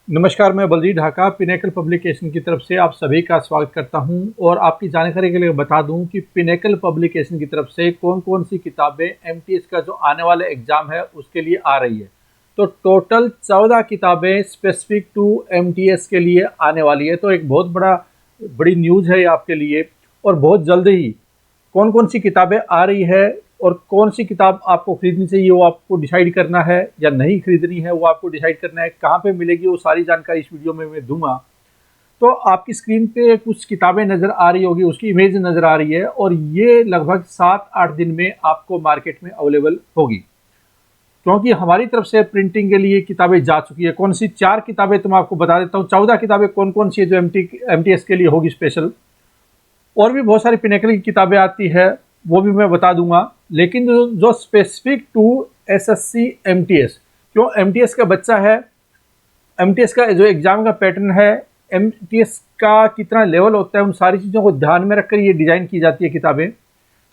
नमस्कार, मैं Baljeet Dhaka pinnacle publication की तरफ से आप सभी का स्वागत करता हूं और आपकी जानकारी के लिए बता दूं कि पिनेकल पब्लिकेशन की तरफ से कौन-कौन सी किताबें एमटीएस का जो आने वाला एग्ज़ाम है उसके लिए आ रही है। तो टोटल 14 किताबें स्पेसिफिक टू एमटीएस के लिए आने वाली है। तो एक बहुत बड़ी न्यूज़ है ये आपके लिए और बहुत जल्द ही कौन-कौन सी किताबें आ रही है और कौन सी किताब आपको खरीदनी चाहिए वो आपको डिसाइड करना है या नहीं खरीदनी है वो आपको डिसाइड करना है। कहाँ पे मिलेगी वो सारी जानकारी इस वीडियो में मैं दूंगा। तो आपकी स्क्रीन पे कुछ किताबें नज़र आ रही होगी, उसकी इमेज नज़र आ रही है और ये लगभग 7-8 दिन में आपको मार्केट में अवेलेबल होगी, क्योंकि हमारी तरफ से प्रिंटिंग के लिए किताबें जा चुकी है। कौन सी 4 किताबें तो मैं आपको बता देता हूँ। 14 किताबें कौन कौन सी है जो एमटीएस के लिए होगी स्पेशल। और भी बहुत सारी पिनेकल की किताबें आती है वो भी मैं बता दूंगा, लेकिन जो स्पेसिफिक टू एसएससी एमटीएस, क्यों एमटीएस का बच्चा है, एमटीएस का जो एग्जाम का पैटर्न है, एमटीएस का कितना लेवल होता है, उन सारी चीज़ों को ध्यान में रखकर ये डिज़ाइन की जाती है किताबें।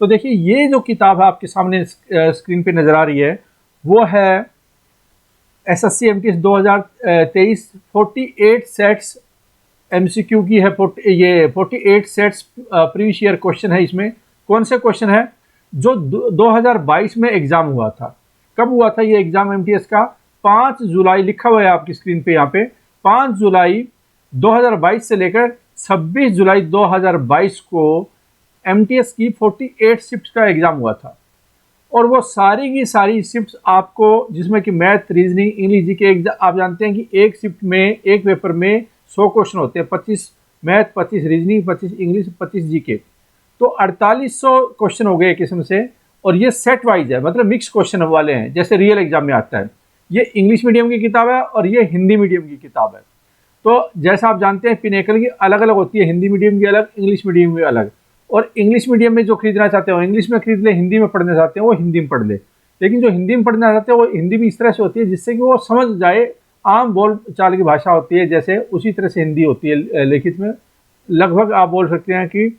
तो देखिए ये जो किताब है आपके सामने स्क्रीन पे नज़र आ रही है वो है एसएससी एमटीएस 2023 48 सेट्स एमसीक्यू की है। ये 48 सेट्स प्रीवियस ईयर क्वेश्चन है। इसमें कौन से क्वेश्चन है जो 2022 में एग्जाम हुआ था। कब हुआ था ये एग्जाम एमटीएस का? 5 जुलाई लिखा हुआ है आपकी स्क्रीन पे यहाँ पे। 5 जुलाई 2022 से लेकर 26 जुलाई 2022 को एमटीएस की 48 शिफ्ट का एग्जाम हुआ था और वो सारी की सारी शिफ्ट्स आपको, जिसमें कि मैथ, रीजनिंग, इंग्लिश जीके, आप जानते हैं कि एक शिफ्ट में एक पेपर में 100 क्वेश्चन होते हैं। 25 मैथ, 25 रीजनिंग, 25 इंग्लिश, 25 जीके, तो 4800 क्वेश्चन हो गए एक किस्म से। और ये सेट वाइज है, मतलब मिक्स क्वेश्चन वाले हैं जैसे रियल एग्जाम में आता है। ये इंग्लिश मीडियम की किताब है और ये हिंदी मीडियम की किताब है। तो जैसा आप जानते हैं पिनेकल की अलग अलग होती है, हिंदी मीडियम की अलग, इंग्लिश मीडियम की अलग। और इंग्लिश मीडियम में जो खरीदना चाहते हो इंग्लिश में खरीद ले, हिंदी में पढ़ना चाहते हैं वो हिंदी में पढ़ ले। लेकिन जो हिंदी में पढ़ना चाहते हैं वो हिंदी भी इस तरह से होती है जिससे कि वो समझ जाए, आम बोल चाल की भाषा होती है जैसे, उसी तरह से हिंदी होती है लिखित में। लगभग आप बोल सकते हैं कि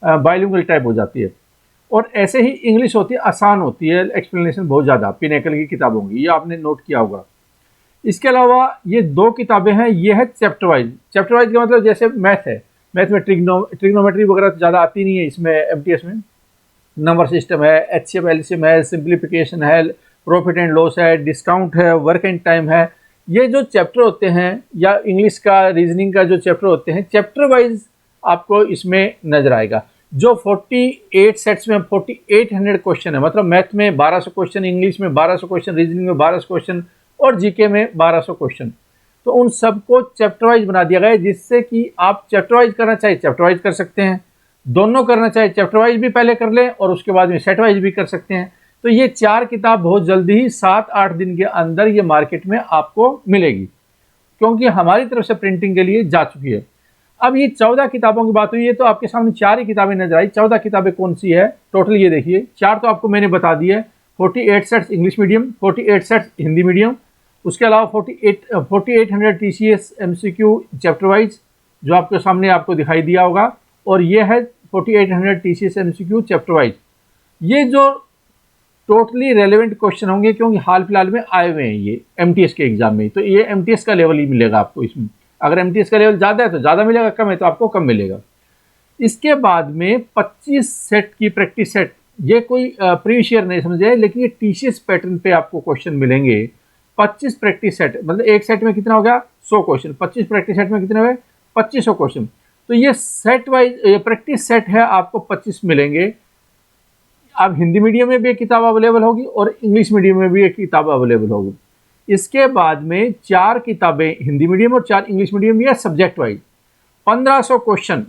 बाइलिंगुअल टाइप हो जाती है। और ऐसे ही इंग्लिश होती है, आसान होती है, एक्सप्लेनेशन बहुत ज़्यादा पिनेकल की किताबों की, ये आपने नोट किया होगा। इसके अलावा ये 2 किताबें हैं, ये है चैप्टर वाइज। चैप्टर वाइज का मतलब जैसे मैथ है, मैथ में ट्रिग्नोमेट्री वगैरह तो ज़्यादा आती नहीं है इसमें एमटीएस में। नंबर सिस्टम है, एचसीएफ एलसीएम है, सिंप्लीफिकेशन है, प्रॉफिट एंड लॉस है, डिस्काउंट है, वर्क एंड टाइम है। ये जो चैप्टर होते हैं या इंग्लिश का, रीजनिंग का जो चैप्टर होते हैं, चैप्टर वाइज आपको इसमें नजर आएगा। जो 48 सेट्स में 4800 क्वेश्चन है, मतलब मैथ में 1200 क्वेश्चन, इंग्लिश में 1200 क्वेश्चन, रीजनिंग में 1200 क्वेश्चन और जीके में 1200 क्वेश्चन। तो उन सबको चैप्टर वाइज बना दिया गया है जिससे कि आप चैप्टर वाइज करना चाहे चैप्टर वाइज कर सकते हैं, दोनों करना चाहे चैप्टर वाइज भी पहले कर लें और उसके बाद में सेट वाइज भी कर सकते हैं। तो ये 4 किताब बहुत जल्दी ही 7-8 दिन के अंदर ये मार्केट में आपको मिलेगी, क्योंकि हमारी तरफ से प्रिंटिंग के लिए जा चुकी है। अब ये 14 किताबों की बात हुई है तो आपके सामने 4 ही किताबें नजर आई। 14 किताबें कौन सी है टोटल ये देखिए, 4 तो आपको मैंने बता दी है। 48 sets English medium, 48 sets Hindi medium, उसके अलावा 4800 टीसीएस एमसीक्यू चैप्टर वाइज जो आपके सामने आपको दिखाई दिया होगा, और ये है 4800 टीसीएस एमसीक्यू चैप्टर वाइज। ये जो टोटली रेलेवेंट क्वेश्चन होंगे क्योंकि हाल फिलहाल में आए हुए हैं ये एमटीएस के एग्जाम में, तो ये एमटीएस का लेवल ही मिलेगा आपको इसमें। अगर एमटीएस का लेवल ज़्यादा है तो ज़्यादा मिलेगा, कम है तो आपको कम मिलेगा। इसके बाद में 25 सेट की प्रैक्टिस सेट, ये कोई प्रीवियस ईयर नहीं समझे, लेकिन ये टीसीएस पैटर्न पे आपको क्वेश्चन मिलेंगे। 25 प्रैक्टिस सेट, मतलब एक सेट में कितना हो गया 100 क्वेश्चन, 25 प्रैक्टिस सेट में कितने हुए 2500 क्वेश्चन। तो ये सेट वाइज प्रैक्टिस सेट है, आपको 25 मिलेंगे। अब हिंदी मीडियम में भी एक किताब अवेलेबल होगी और इंग्लिश मीडियम में भी एक किताब अवेलेबल होगी। इसके बाद में 4 किताबें हिंदी मीडियम और 4 इंग्लिश मीडियम, या सब्जेक्ट वाइज 1500 क्वेश्चन।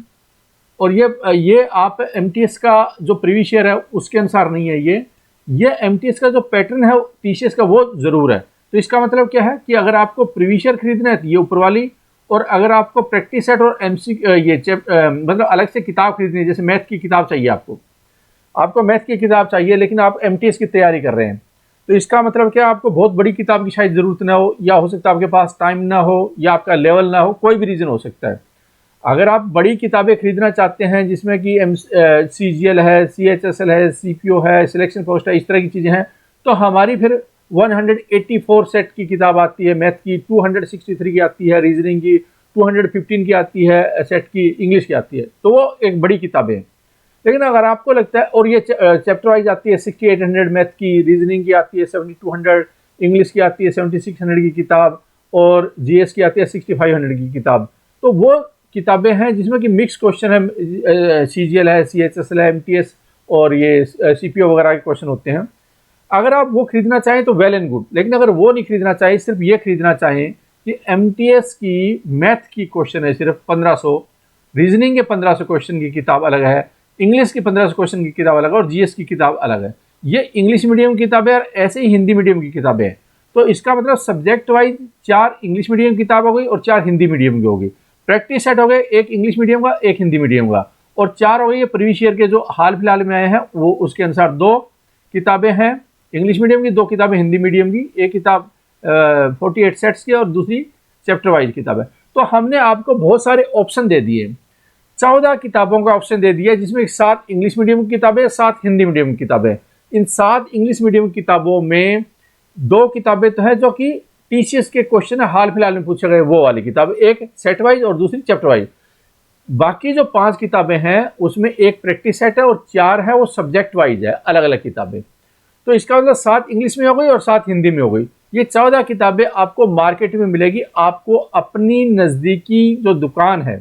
और ये आप एमटीएस का जो प्रीवियस ईयर है उसके अनुसार नहीं है, ये एमटीएस का जो पैटर्न है टीसीएस का वो जरूर है। तो इसका मतलब क्या है कि अगर आपको प्रीवियस ईयर खरीदना है तो ये ऊपर वाली, और अगर आपको प्रैक्टिस सेट और मतलब अलग से किताब खरीदनी है, जैसे मैथ की किताब चाहिए आपको मैथ की किताब चाहिए लेकिन आप एमटीएस की तैयारी कर रहे हैं, तो इसका मतलब क्या, आपको बहुत बड़ी किताब की शायद ज़रूरत ना हो, या हो सकता है आपके पास टाइम ना हो, या आपका लेवल ना हो, कोई भी रीज़न हो सकता है। अगर आप बड़ी किताबें खरीदना चाहते हैं जिसमें कि CGL है, CHSL है, CPO है, सिलेक्शन पोस्ट है, इस तरह की चीज़ें हैं, तो हमारी फिर 184 सेट की किताब आती है मैथ की, 263 की आती है रीजनिंग की, 215 की आती है सेट की, इंग्लिश की आती है। तो वो एक बड़ी किताबें हैं। लेकिन अगर आपको लगता है, और ये चैप्टर वाइज आती है, 6800 मैथ की, रीजनिंग की आती है 7200, इंग्लिश की आती है 7600 की किताब, और जीएस की आती है 6500 की किताब। तो वो किताबें हैं जिसमें कि मिक्स क्वेश्चन है, सीजीएल है, सीएचएसएल है, एमटीएस और ये सीपीओ वगैरह के क्वेश्चन होते हैं। अगर आप वो खरीदना चाहें तो वेल एंड गुड, लेकिन अगर वो नहीं खरीदना चाहें, सिर्फ ये खरीदना चाहें कि एमटीएस की मैथ की क्वेश्चन है सिर्फ 1500, रीजनिंग के 1500 क्वेश्चन की किताब अलग है, इंग्लिश की 1500 क्वेश्चन की किताब अलग है, और जीएस की किताब अलग है। ये इंग्लिश मीडियम की किताबें और ऐसे ही हिंदी मीडियम की किताबें हैं। तो इसका मतलब सब्जेक्ट वाइज 4 इंग्लिश मीडियम की किताब हो गई और 4 हिंदी मीडियम की हो गई। प्रैक्टिस सेट हो गए, एक इंग्लिश मीडियम का, एक हिंदी मीडियम का, और 4 हो गई ये प्रीवियस ईयर के जो हाल फिलहाल में आए हैं वो, उसके अनुसार 2 किताबें हैं इंग्लिश मीडियम की, 2 किताबें हिंदी मीडियम की, एक किताब 48 सेट्स की और दूसरी चैप्टर वाइज किताब है। तो हमने आपको बहुत सारे ऑप्शन दे दिए, 14 किताबों का ऑप्शन दे दिया, जिसमें 7 इंग्लिश मीडियम की किताबें, 7 हिंदी मीडियम की किताबें। इन 7 इंग्लिश मीडियम की किताबों में 2 किताबें तो है जो कि टीसीएस के क्वेश्चन है हाल फिलहाल में पूछे गए वो वाली किताब, एक सेट वाइज और दूसरी चैप्टर वाइज। बाकी जो 5 किताबें हैं उसमें एक प्रैक्टिस सेट है और 4 है वो सब्जेक्ट वाइज है, अलग अलग किताबें। तो इसका मतलब 7 इंग्लिश में हो गई और 7 हिंदी में हो गई। ये 14 किताबें आपको मार्केट में मिलेगी, आपको अपनी नज़दीकी जो दुकान है,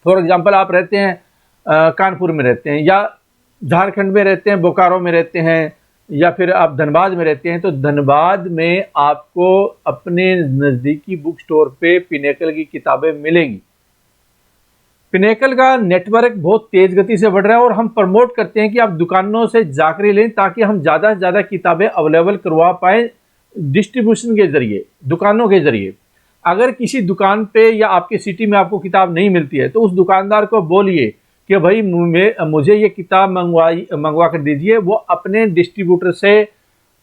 फॉर एग्जाम्पल आप रहते हैं कानपुर में रहते हैं, या झारखंड में रहते हैं, बोकारो में रहते हैं, या फिर आप धनबाद में रहते हैं, तो धनबाद में आपको अपने नज़दीकी बुक स्टोर पे पिनेकल की किताबें मिलेंगी। पिनेकल का नेटवर्क बहुत तेज गति से बढ़ रहा है और हम प्रमोट करते हैं कि आप दुकानों से जाकर लें, ताकि हम ज़्यादा से ज़्यादा किताबें अवेलेबल करवा पाएँ डिस्ट्रीब्यूशन के ज़रिए, दुकानों के ज़रिए। अगर किसी दुकान पे या आपके सिटी में आपको किताब नहीं मिलती है तो उस दुकानदार को बोलिए कि भाई मुझे ये किताब मंगवा कर दीजिए, वो अपने डिस्ट्रीब्यूटर से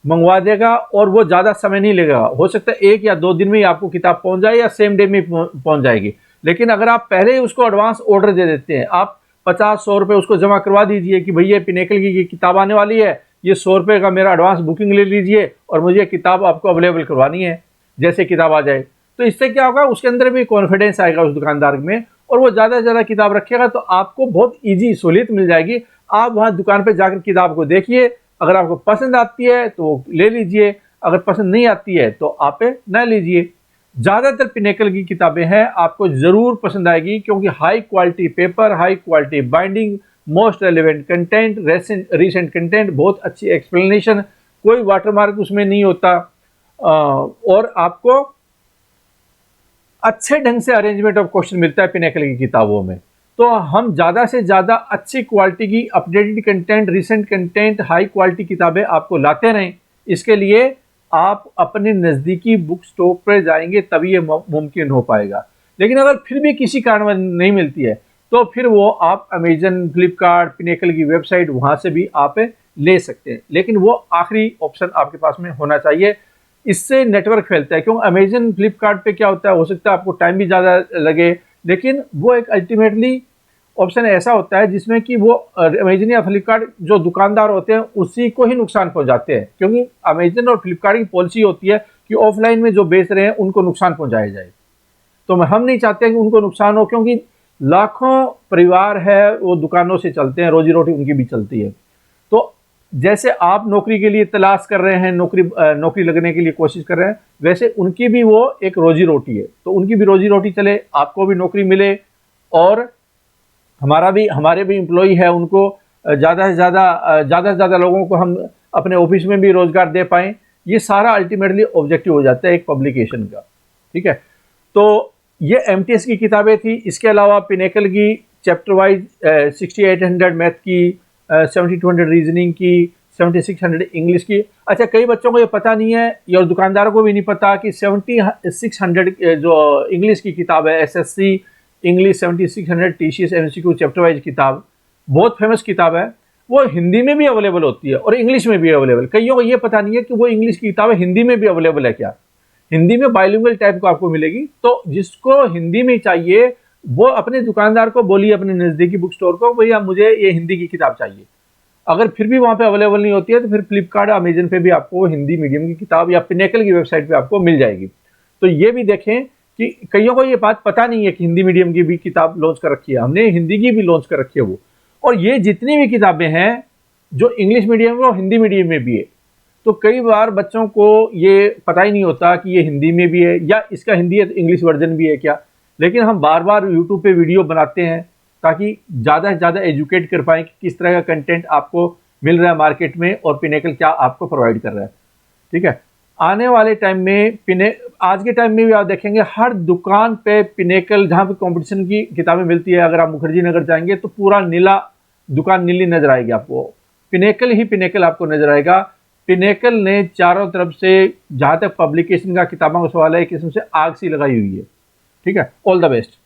मंगवा देगा और वो ज़्यादा समय नहीं लगेगा। हो सकता है 1 या 2 दिन में ही आपको किताब पहुंच जाए या सेम डे में पहुंच जाएगी। लेकिन अगर आप पहले ही उसको एडवांस ऑर्डर दे देते हैं, आप 50-100 रुपये उसको जमा करवा दीजिए कि भैया पिनेकल की किताब आने वाली है, ये 100 रुपये का मेरा एडवांस बुकिंग ले लीजिए और मुझे किताब आपको अवेलेबल करवानी है जैसे किताब आ जाए। तो इससे क्या होगा, उसके अंदर भी कॉन्फिडेंस आएगा उस दुकानदार में, और वो ज़्यादा से ज़्यादा किताब रखेगा तो आपको बहुत ईजी सहूलियत मिल जाएगी। आप वहाँ दुकान पर जाकर किताब को देखिए, अगर आपको पसंद आती है तो ले लीजिए, अगर पसंद नहीं आती है तो आप न लीजिए। ज़्यादातर पिनेकल की किताबें हैं, आपको ज़रूर पसंद आएगी, क्योंकि high quality paper, high quality binding, most relevant content, recent content, बहुत अच्छी एक्सप्लेनेशन, कोई वाटरमार्क उसमें नहीं होता, और आपको अच्छे ढंग से अरेंजमेंट ऑफ क्वेश्चन मिलता है पिनेकल की किताबों में। तो हम ज़्यादा से ज़्यादा अच्छी क्वालिटी की updated content, recent content, high quality किताबें आपको लाते रहें। इसके लिए आप अपने नज़दीकी बुक स्टोर पर जाएंगे तभी ये मुमकिन हो पाएगा। लेकिन अगर फिर भी किसी कारण नहीं मिलती है तो फिर वो आप अमेजन, फ्लिपकार्ट, पिनेकल की वेबसाइट, वहाँ से भी आप ले सकते हैं। लेकिन वो आखिरी ऑप्शन आपके पास में होना चाहिए, इससे नेटवर्क फैलता है। क्योंकि अमेजन, फ्लिपकार्ट पे क्या होता है, हो सकता है आपको टाइम भी ज़्यादा लगे, लेकिन वो एक अल्टीमेटली ऑप्शन ऐसा होता है जिसमें कि वो अमेजन या फ्लिपकार्ट जो दुकानदार होते हैं उसी को ही नुकसान पहुंचाते हैं। क्योंकि अमेजन और फ्लिपकार्ट की पॉलिसी होती है कि ऑफलाइन में जो बेच रहे हैं उनको नुकसान पहुंचाया जाए। तो हम नहीं चाहते कि उनको नुकसान हो, क्योंकि लाखों परिवार है वो दुकानों से चलते हैं, रोजी रोटी उनकी भी चलती है। तो जैसे आप नौकरी के लिए तलाश कर रहे हैं, नौकरी लगने के लिए कोशिश कर रहे हैं, वैसे उनकी भी वो एक रोजी रोटी है। तो उनकी भी रोजी रोटी चले, आपको भी नौकरी मिले, और हमारे भी एम्प्लॉई है, उनको ज़्यादा से ज़्यादा लोगों को हम अपने ऑफिस में भी रोज़गार दे पाएँ। ये सारा अल्टीमेटली ऑब्जेक्टिव हो जाता है एक पब्लिकेशन का। ठीक है, तो ये एमटीएस की किताबें थी। इसके अलावा पिनेकल की चैप्टर वाइज 6800 मैथ की, 7200 रीजनिंग की, 7600 इंग्लिश की। अच्छा, कई बच्चों को ये पता नहीं है, और दुकानदारों को भी नहीं पता कि 7600 जो इंग्लिश की किताब है, SSC English 7600 TCS MCQ chapter wise किताब, बहुत फेमस किताब है, वो हिंदी में भी अवेलेबल होती है और इंग्लिश में भी अवेलेबल। कईयों को ये पता नहीं है कि वो इंग्लिश की किताब हिंदी में भी अवेलेबल है क्या। हिंदी में बाइलिंगुअल टाइप को आपको मिलेगी। तो जिसको हिंदी में चाहिए वो अपने दुकानदार को बोलिए, अपने नज़दीकी बुक स्टोर को, भैया मुझे ये हिंदी की किताब चाहिए, अगर फिर भी वहाँ पे अवेलेबल नहीं होती है तो फिर फ्लिपकार्ट, अमेजन पे भी आपको हिंदी मीडियम की किताब या पिनेकल की वेबसाइट पे आपको मिल जाएगी। तो ये भी देखें कि कईयों को ये बात पता नहीं है कि हिंदी मीडियम की भी किताब लॉन्च कर रखी है, हमने हिंदी की भी लॉन्च कर रखी है वो। और ये जितनी भी किताबें हैं जो इंग्लिश मीडियम में और हिंदी मीडियम में भी है, तो कई बार बच्चों को ये पता ही नहीं होता कि ये हिंदी में भी है या इसका हिंदी है तो इंग्लिश वर्जन भी है क्या। लेकिन हम बार बार यूट्यूब पे वीडियो बनाते हैं ताकि ज़्यादा से ज़्यादा एजुकेट कर पाएँ कि किस तरह का कंटेंट आपको मिल रहा है मार्केट में और पिनेकल क्या आपको प्रोवाइड कर रहा है। ठीक है, आने वाले टाइम में आज के टाइम में भी आप देखेंगे हर दुकान पे पिनेकल, जहाँ पे कंपटीशन की किताबें मिलती है, अगर आप मुखर्जी नगर जाएंगे तो पूरा नीला, दुकान नीली नजर आएगी आपको, पिनेकल ही पिनेकल आपको नजर आएगा। पिनेकल ने चारों तरफ से, जहाँ तक पब्लिकेशन का किताबों का सवाल है, एक किस्म से आग सी लगाई हुई है। ठीक है, ऑल द बेस्ट।